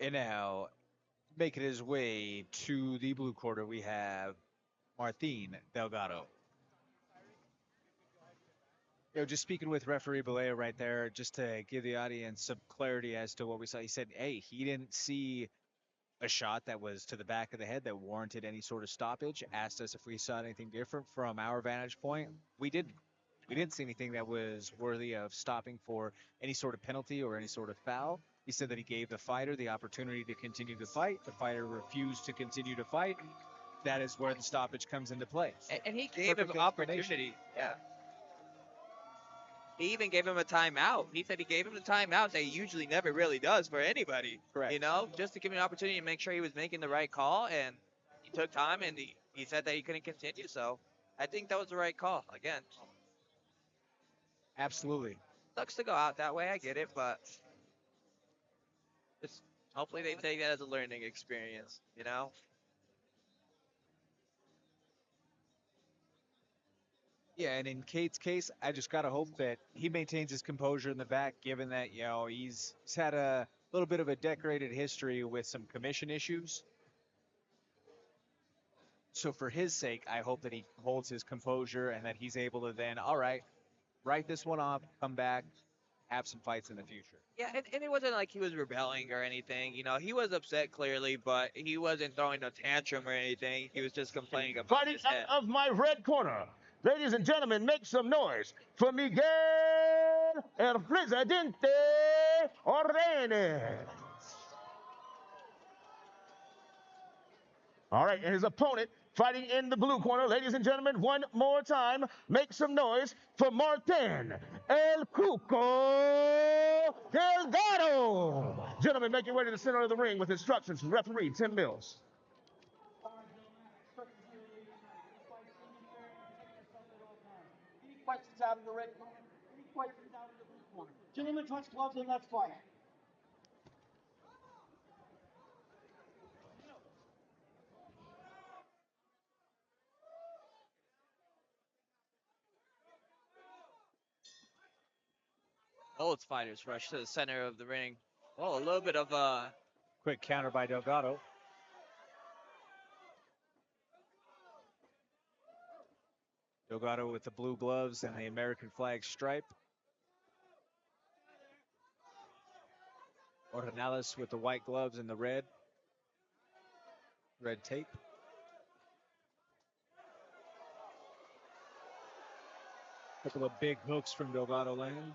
And now, making his way to the blue corner, we have Martin Delgado. Just speaking with referee Balea right there, just to give the audience some clarity as to what we saw. He said, hey, he didn't see a shot that was to the back of the head that warranted any sort of stoppage. Asked us if we saw anything different from our vantage point. We didn't. We didn't see anything that was worthy of stopping for any sort of penalty or any sort of foul. He said that he gave the fighter the opportunity to continue to fight. The fighter refused to continue to fight. That is where the stoppage comes into play. And he gave Perfect him opportunity. Yeah. He even gave him a timeout. He said he gave him the timeout that he usually never really does for anybody. Correct. You know, just to give him an opportunity to make sure he was making the right call. And he took time and he said that he couldn't continue. So I think that was the right call. Again, Absolutely. sucks to go out that way. I get it. But just hopefully they take that as a learning experience, you know? Yeah, and in Kate's case, I just gotta hope that he maintains his composure in the back, given that he's had a little bit of a decorated history with some commission issues. So for his sake, I hope that he holds his composure and that he's able to then, all right, write this one off, come back, have some fights in the future. Yeah, and it wasn't like he was rebelling or anything. You know, he was upset clearly, but he wasn't throwing a tantrum or anything. He was just complaining about Fighting his head. out of my red corner. Ladies and gentlemen, make some noise for Miguel El Presidente Ornelas. All right, and his opponent fighting in the blue corner. Ladies and gentlemen, one more time, make some noise for Martin El Cuco Delgado. Gentlemen, make your way to the center of the ring with instructions from referee Tim Mills. Questions out of the red corner? Any questions out of the blue corner? Gentlemen, touch gloves and let's fight. Both fighters rush to the center of the ring. Oh, a little bit of a Quick counter by Delgado. Delgado with the blue gloves and the American flag stripe. Ornelas with the white gloves and the red tape. Couple of big hooks from Delgado land.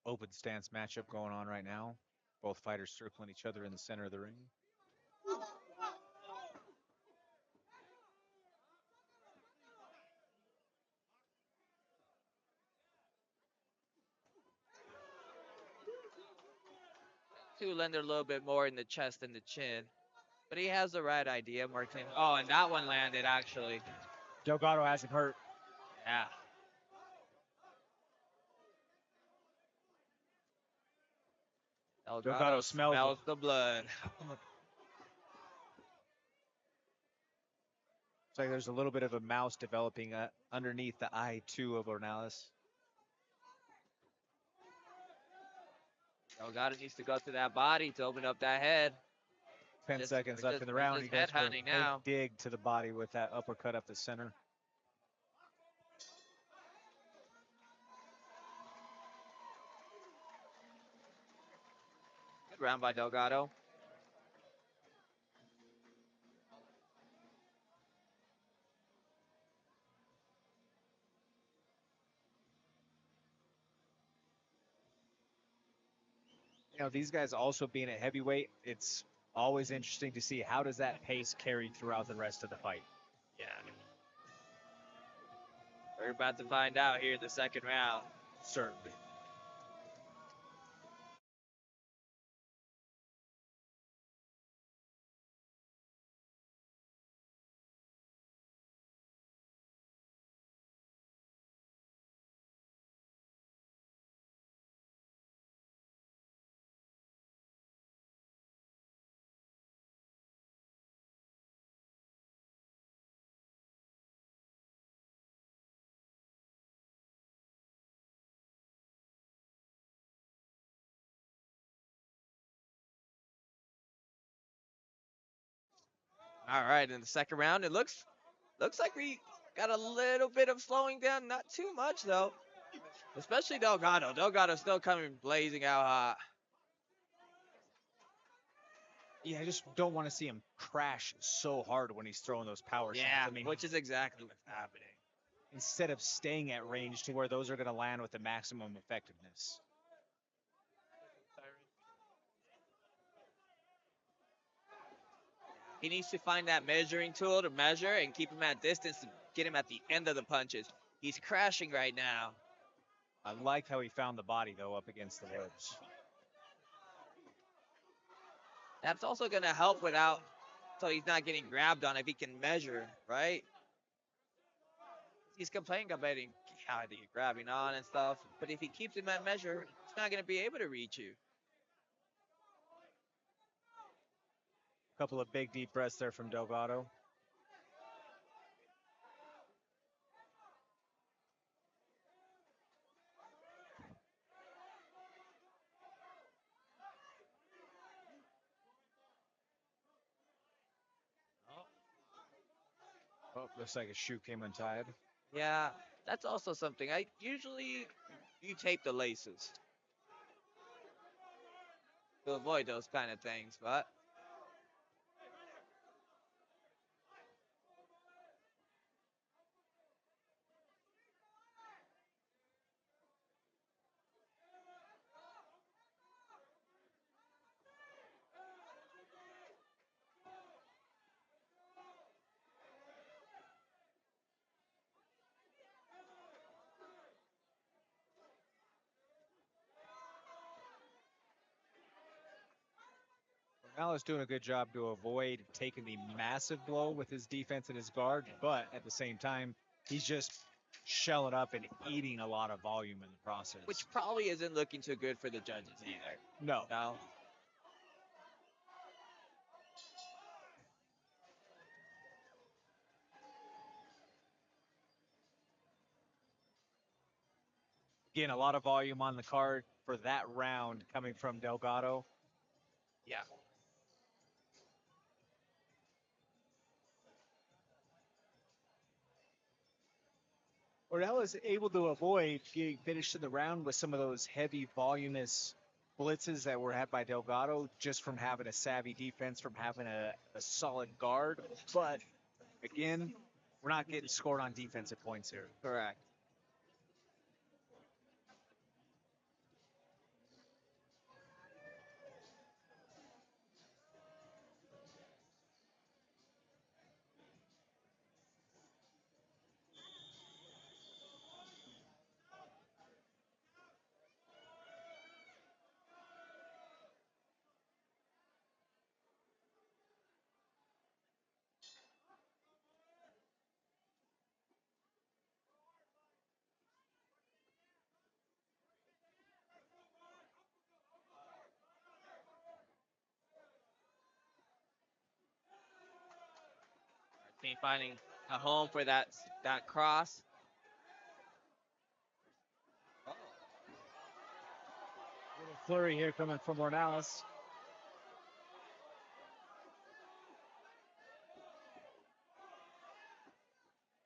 Open stance matchup going on right now. Both fighters circling each other in the center of the ring. to lend a little bit more in the chest and the chin. But he has the right idea, Martin. Oh, and that one landed actually. Delgado has him hurt. Yeah. Delgado smells the blood. It's like there's a little bit of a mouse developing underneath the eye too of Ornelas. Delgado needs to go to that body to open up that head. 10 seconds left in the round. He goes for a now. dig to the body with that uppercut up the center. Good round by Delgado. These guys also being at heavyweight, it's always interesting to see how does that pace carry throughout the rest of the fight. Yeah. We're about to find out here in the second round. Certainly. All right, in the second round, it looks like we got a little bit of slowing down, not too much though. Especially Delgado. Delgado's still coming blazing out hot. Yeah, I just don't want to see him crash so hard when he's throwing those power shots. Yeah, I mean, which is exactly what's happening. instead of staying at range to where those are going to land with the maximum effectiveness. He needs to find that measuring tool to measure and keep him at distance to get him at the end of the punches. He's crashing right now. I like how he found the body, though, up against the ropes. That's also going to help without, so he's not getting grabbed on if he can measure, right? He's complaining about how they get grabbing on and stuff, but if he keeps him at measure, he's not going to be able to reach you. A couple of big, deep breaths there from Delgado. Oh, looks like his shoe came untied. Yeah, that's also something. I usually you tape the laces to avoid those kind of things, but Ornelas doing a good job to avoid taking the massive blow with his defense and his guard, but at the same time, he's just shelling up and eating a lot of volume in the process. which probably isn't looking too good for the judges either. no. No. Again, a lot of volume on the card for that round coming from Delgado. Yeah. Ornelas able to avoid getting finished in the round with some of those heavy, voluminous blitzes that were had by Delgado just from having a savvy defense, from having a solid guard. But again, we're not getting scored on defensive points here. Correct. Team finding a home for that cross. Little flurry here coming from Ornelas.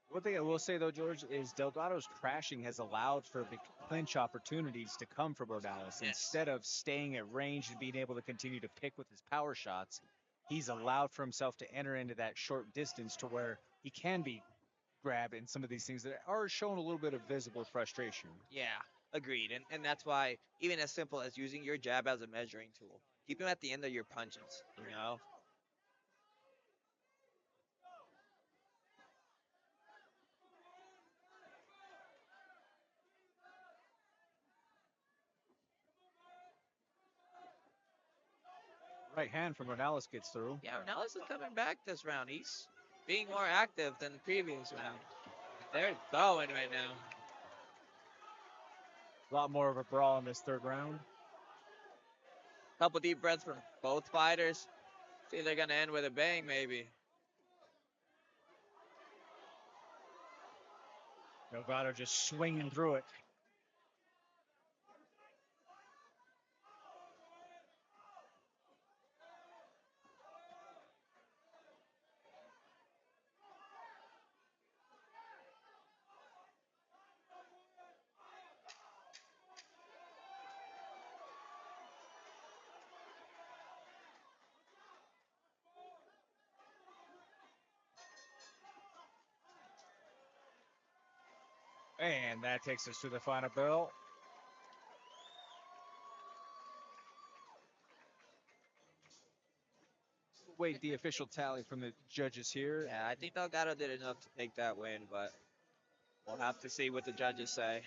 One thing I will say though, George, is Delgado's crashing has allowed for the clinch opportunities to come from Ornelas. Yes. Instead of staying at range and being able to continue to pick with his power shots, he's allowed for himself to enter into that short distance to where he can be grabbed in some of these things that are showing a little bit of visible frustration. Yeah, agreed. And that's why even as simple as using your jab as a measuring tool, keep him at the end of your punches. You know. Right hand from Ornelas gets through. Yeah, Ornelas is coming back this round. He's being more active than the previous round. They're going right now. A lot more of a brawl in this third round. Couple deep breaths from both fighters. See, they're gonna end with a bang, maybe. Delgado just swinging through it. And that takes us to the final bell. Wait, the official tally from the judges here. Yeah, I think Delgado did enough to take that win, but we'll have to see what the judges say.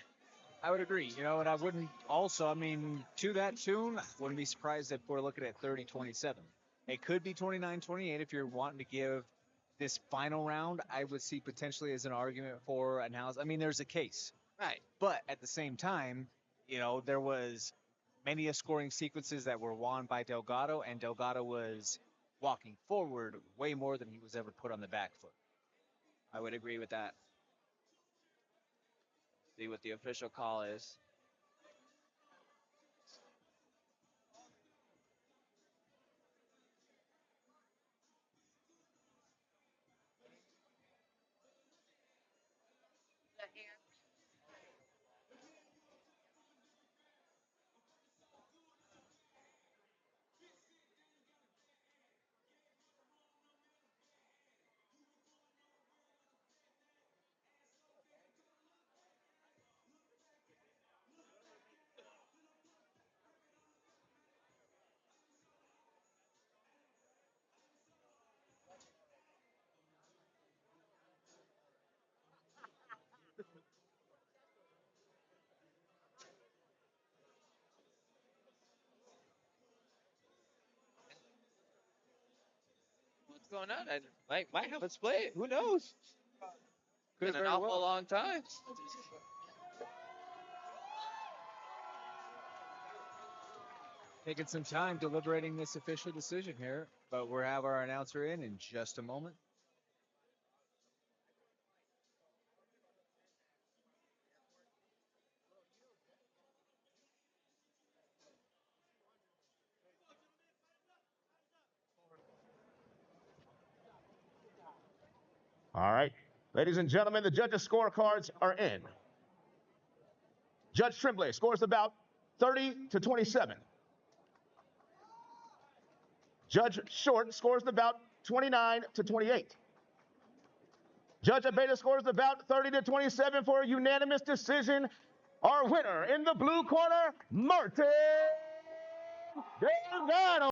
I would agree, and I wouldn't also, I mean, to that tune, I wouldn't be surprised if we're looking at 30-27. It could be 29-28 if you're wanting to give this final round. I would see potentially as an argument for an house. I mean, there's a case, Right. but at the same time, there was many a scoring sequences that were won by Delgado, and Delgado was walking forward way more than he was ever put on the back foot. I would agree with that. See what the official call is. What's going on? I might have a split. Who knows? Could Been an very awful well. long time. Taking some time deliberating this official decision here, but we'll have our announcer in just a moment. All right. Ladies and gentlemen, the judges' scorecards are in. Judge Tremblay scores the bout 30-27. Judge Short scores the bout 29-28. Judge Abeda scores the bout 30-27 for a unanimous decision. Our winner in the blue corner, Martin Delgado.